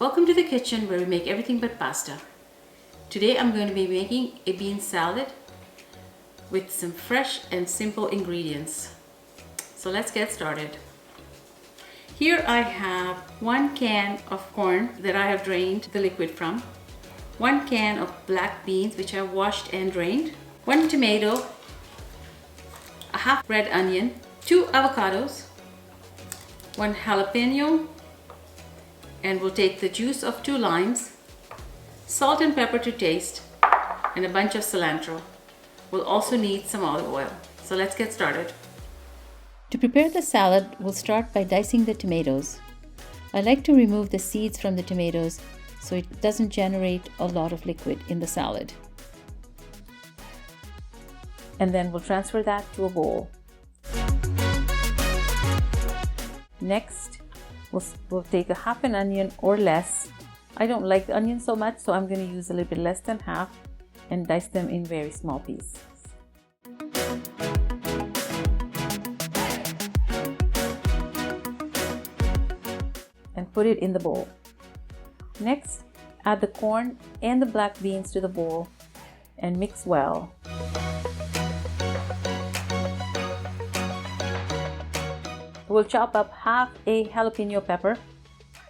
Welcome to the kitchen where we make everything but pasta. Today I'm going to be making a bean salad with some fresh and simple ingredients. So let's get started. Here I have 1 can of corn that I have drained the liquid from, 1 can of black beans which I washed and drained, 1 tomato, a half red onion, 2 avocados, 1 jalapeno, and we'll take the juice of 2 limes, salt and pepper to taste, and a bunch of cilantro. We'll also need some olive oil. So let's get started. To prepare the salad, we'll start by dicing the tomatoes. I like to remove the seeds from the tomatoes so it doesn't generate a lot of liquid in the salad. And then we'll transfer that to a bowl. Next, we'll take a half an onion or less. I don't like the onion so much, so I'm going to use a little bit less than half and dice them in very small pieces. And put it in the bowl. Next, add the corn and the black beans to the bowl and mix well. We'll chop up half a jalapeno pepper,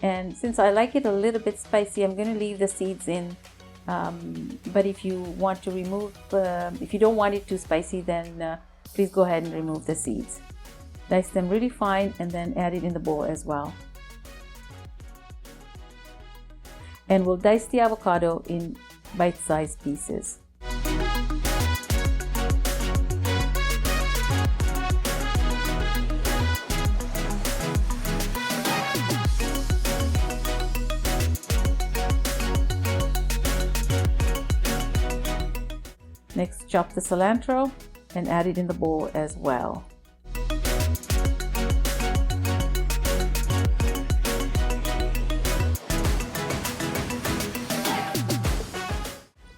and since I like it a little bit spicy, I'm going to leave the seeds in, but if you want to remove, if you don't want it too spicy, then please go ahead and remove the seeds. Dice them really fine and then add it in the bowl as well. And we'll dice the avocado in bite-sized pieces. Next, chop the cilantro and add it in the bowl as well.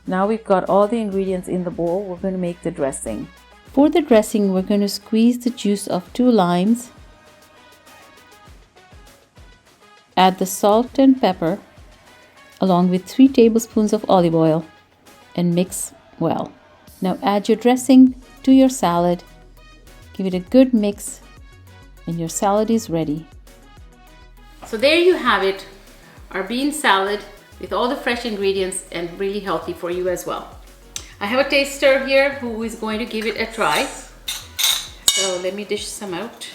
Now we've got all the ingredients in the bowl, we're going to make the dressing. For the dressing, we're going to squeeze the juice of 2 limes, add the salt and pepper, along with 3 tablespoons of olive oil, and mix well. Now add your dressing to your salad, give it a good mix, and your salad is ready. So there you have it, our bean salad with all the fresh ingredients and really healthy for you as well. I have a taster here who is going to give it a try. So let me dish some out,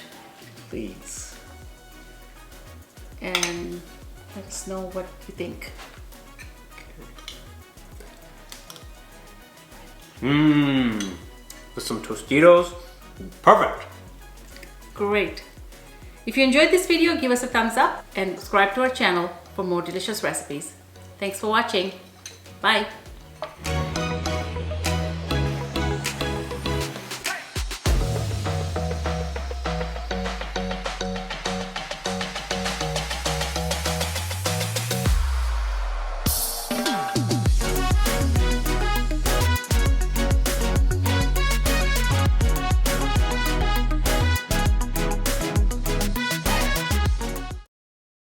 please. And let us know what you think. With some Tostitos, perfect. Great. If you enjoyed this video, give us a thumbs up and subscribe to our channel for more delicious recipes. Thanks for watching. Bye.